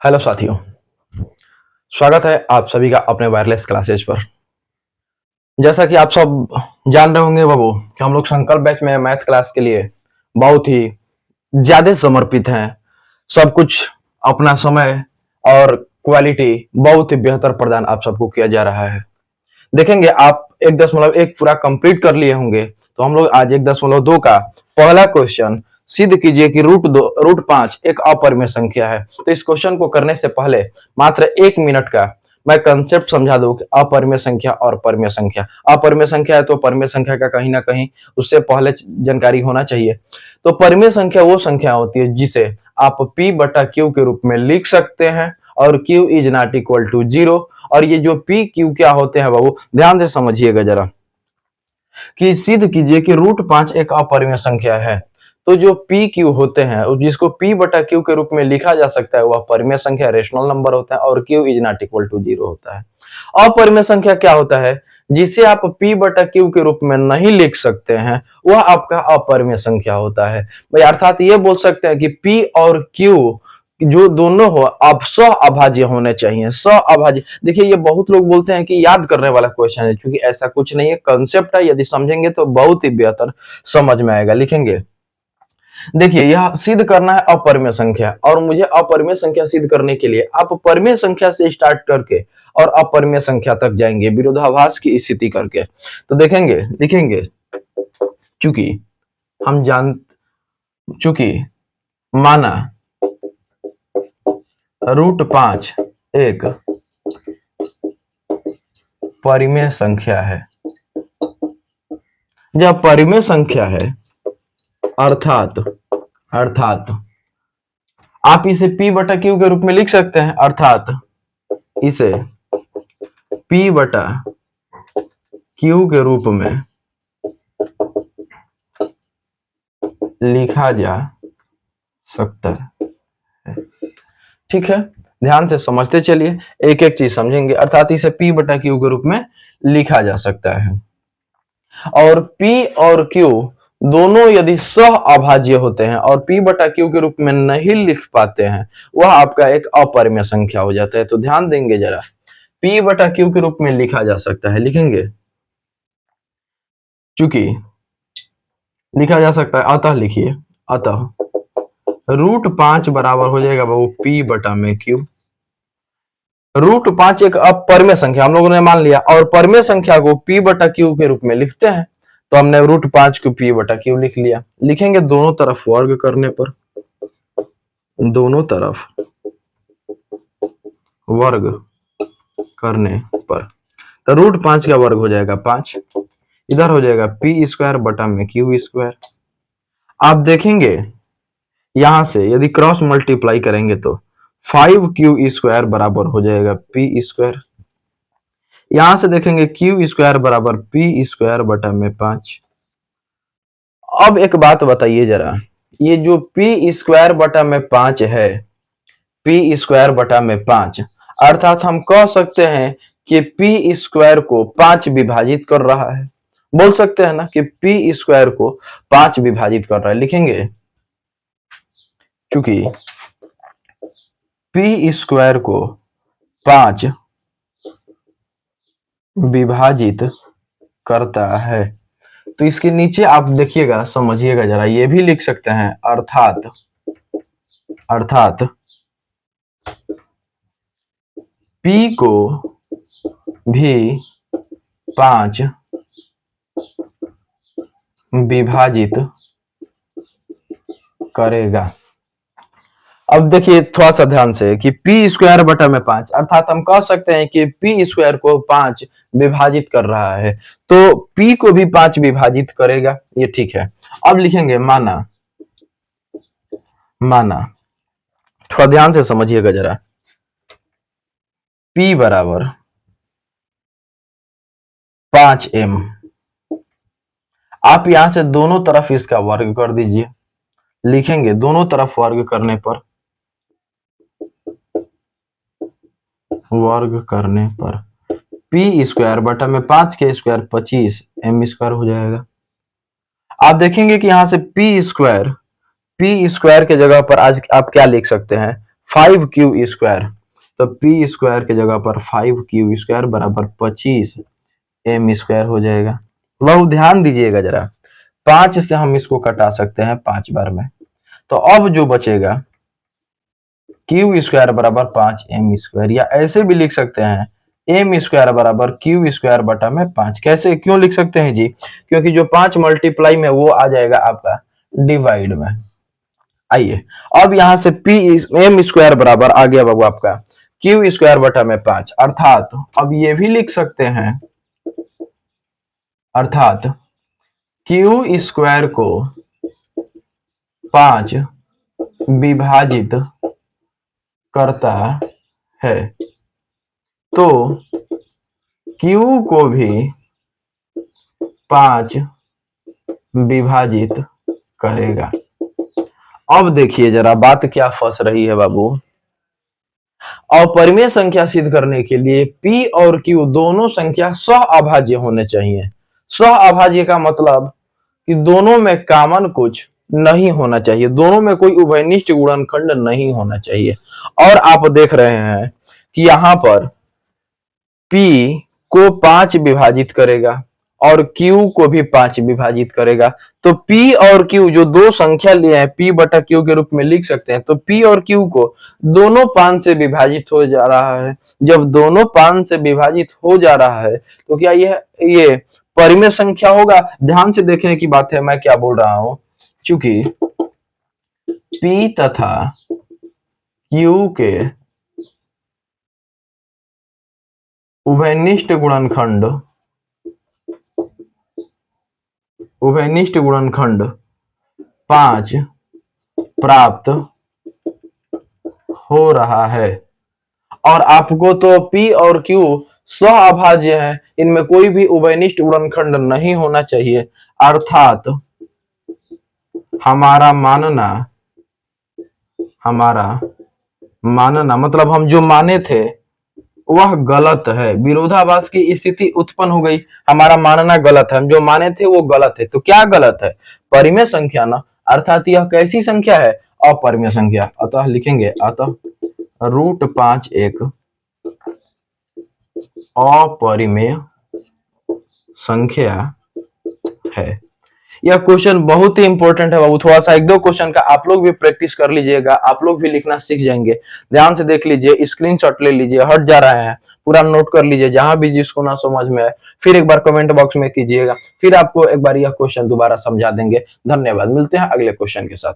Hello साथियों, स्वागत है आप सभी का अपने वायरलेस क्लासेज पर। जैसा कि आप सब जान रहे होंगे बाबू कि हम लोग संकल्प बैच में मैथ क्लास के लिए बहुत ही ज्यादा समर्पित हैं। सब कुछ अपना समय और क्वालिटी बहुत ही बेहतर प्रदान आप सबको किया जा रहा है। देखेंगे आप 1.1 पूरा कंप्लीट कर लिए होंगे, तो हम लोग आज 1.2 का पहला क्वेश्चन सिद्ध कीजिए कि रूट 5 एक अपरिमेय संख्या है। तो इस क्वेश्चन को करने से पहले मात्र 1 मिनट का मैं कंसेप्ट समझा दूं कि अपरिमेय संख्या और परिमेय संख्या। अपरिमेय संख्या है तो परिमेय संख्या का कहीं ना कहीं उससे पहले जानकारी होना चाहिए। तो परिमेय संख्या वो संख्या होती है जिसे आप p बटा q के रूप में लिख सकते हैं और q is not equal to 0। और ये जो p q क्या होते हैं बाबू, ध्यान से समझिएगा जरा कि सिद्ध कीजिए कि रूट 5 एक अपरिमेय संख्या है। तो जो p q होते हैं जिसको p बटा q के रूप में लिखा जा सकता है वह परिमेय संख्या रेशनल नंबर होता है और q is not equal to 0 होता है। अपरिमेय संख्या क्या होता है जिसे आप p बटा q के रूप में नहीं लिख सकते हैं, वह आपका अपरिमेय संख्या होता है भाई। अर्थात ये बोल सकते हैं कि p और q जो दोनों हो आप सह अभाज्य होने चाहिए। सह अभाज्य, देखिए ये बहुत लोग बोलते हैं कि याद करने वाला क्वेश्चन है, क्योंकि ऐसा कुछ नहीं है, कंसेप्ट है। यदि समझेंगे तो बहुत ही बेहतर समझ में आएगा। लिखेंगे, देखिए यह सिद्ध करना है अपरिमेय संख्या, और मुझे अपरिमेय संख्या सिद्ध करने के लिए आप परिमेय संख्या से स्टार्ट करके और अपरिमेय संख्या तक जाएंगे विरोधाभास की स्थिति करके। तो देखेंगे, लिखेंगे, चूंकि हम जान चूंकि माना रूट 5 एक परिमेय संख्या है। जब परिमेय संख्या है अर्थात आप इसे p बटा q के रूप में लिख सकते हैं, अर्थात इसे p बटा q के रूप में लिखा जा सकता है। ठीक है, ध्यान से समझते चलिए, एक एक चीज समझेंगे। अर्थात इसे p बटा q के रूप में लिखा जा सकता है, और p और q दोनों यदि सह अभाज्य होते हैं और p बटा q के रूप में नहीं लिख पाते हैं, वह आपका एक अपरिमेय संख्या हो जाता है। तो ध्यान देंगे जरा, p बटा q के रूप में लिखा जा सकता है। लिखेंगे, चूंकि लिखा जा सकता है, अतः लिखिए, अतः रूट 5 बराबर हो जाएगा वो p बटा में q। रूट 5 एक अपरिमेय संख्या हम लोगों ने मान लिया, और परिमेय संख्या को p बटा q के रूप में लिखते हैं, तो हमने रूट 5 को p बटा q लिख लिया। लिखेंगे दोनों तरफ वर्ग करने पर, दोनों तरफ वर्ग करने पर, तो रूट 5 का वर्ग हो जाएगा 5, इधर हो जाएगा p स्क्वायर बटा में q स्क्वायर। आप देखेंगे यहां से यदि क्रॉस मल्टीप्लाई करेंगे तो 5q स्क्वायर बराबर हो जाएगा p स्क्वायर। यहां से देखेंगे q स्क्वायर बराबर p स्क्वायर बटा में 5। अब एक बात बताइए जरा, ये जो p स्क्वायर बटा में 5 है, p स्क्वायर बटा में 5, अर्थात हम कह सकते हैं कि p स्क्वायर को 5 विभाजित कर रहा है। बोल सकते हैं ना कि p स्क्वायर को 5 विभाजित कर रहा है। लिखेंगे, क्योंकि p स्क्वायर को 5 विभाजित करता है, तो इसके नीचे आप देखिएगा, समझिएगा जरा, ये भी लिख सकते हैं, अर्थात p को भी 5 विभाजित करेगा। अब देखिए थोड़ा सा ध्यान से कि p स्क्वायर बटा में 5, अर्थात हम कह सकते हैं कि p स्क्वायर को 5 विभाजित कर रहा है, तो p को भी 5 विभाजित करेगा, ये ठीक है। अब लिखेंगे, माना थोड़ा ध्यान से समझिएगा जरा, p बराबर 5m। आप यहां से दोनों तरफ इसका वर्ग कर दीजिए। लिखेंगे, दोनों तरफ वर्ग करने पर p स्क्वायर बटा में 5 के स्क्वायर 25 m स्क्वायर हो जाएगा। आप देखेंगे कि यहां से p स्क्वायर के जगह पर आज आप क्या लिख सकते हैं, 5 क्यू स्क्वायर, तो पी स्क्वायर के जगह पर 5 क्यू स्क्वायर बराबर 25 m स्क्वायर हो जाएगा। बहुत ध्यान दीजिएगा जरा, 5 से हम इसको कटा सकते हैं 5 बार में, तो अब जो बचेगा क्यू स्क्वायर बराबर 5 m स्क्वायर, या ऐसे भी लिख सकते हैं एम स्क्वायर बराबर क्यू स्क्वायर बटा में 5। कैसे क्यों लिख सकते हैं जी? क्योंकि जो 5 मल्टीप्लाई में वो आ जाएगा आपका डिवाइड में। आइए अब यहां से पी एम स्क्वायर बराबर आ गया बाबू आपका क्यू स्क्वायर बटा में 5, अर्थात अब ये भी लिख सकते हैं, अर्थात क्यू स्क्वायर को 5 विभाजित करता है, तो Q को भी 5 विभाजित करेगा। अब देखिए जरा बात क्या फंस रही है बाबू। अपरिमेय संख्या सिद्ध करने के लिए P और Q दोनों संख्या सहअभाज्य होने चाहिए। सहअभाज्य का मतलब कि दोनों में कॉमन कुछ नहीं होना चाहिए, दोनों में कोई उभयनिष्ठ गुणनखंड नहीं होना चाहिए। और आप देख रहे हैं कि यहां पर P को 5 विभाजित करेगा और Q को भी 5 विभाजित करेगा, तो P और Q जो दो संख्या लिए हैं P बटा Q के रूप में लिख सकते हैं, तो P और Q को दोनों 5 से विभाजित हो जा रहा है। जब दोनों 5 से विभाजित हो जा रहा है तो क्या ये परिमेय संख्या होगा? ध्यान से देखने की बात है मैं क्या बोल रहा हूं, क्योंकि P तथा Q के उभयनिष्ठ गुणनखंड 5 प्राप्त हो रहा है। और आपको तो P और Q सहअभाज्य है, इनमें कोई भी उभयनिष्ठ गुणनखंड नहीं होना चाहिए, अर्थात हमारा मानना मतलब हम जो माने थे वह गलत है। विरोधाभास की स्थिति उत्पन्न हो गई, हमारा मानना गलत है, हम जो माने थे वो गलत है। तो क्या गलत है? परिमेय संख्या ना, अर्थात यह कैसी संख्या है? अपरिमेय संख्या। अतः लिखेंगे, अतः √5 एक अपरिमेय संख्या है। यह क्वेश्चन बहुत ही इंपॉर्टेंट है बाबू, थोड़ा सा एक दो क्वेश्चन का आप लोग भी प्रैक्टिस कर लीजिएगा, आप लोग भी लिखना सीख जाएंगे। ध्यान से देख लीजिए, स्क्रीनशॉट ले लीजिए, हट जा रहे हैं पूरा नोट कर लीजिए, जहां भी जिसको ना समझ में आए फिर एक बार कमेंट बॉक्स में कीजिएगा, फिर आपको एक बार यह क्वेश्चन दोबारा समझा देंगे। धन्यवाद, मिलते हैं अगले क्वेश्चन के साथ।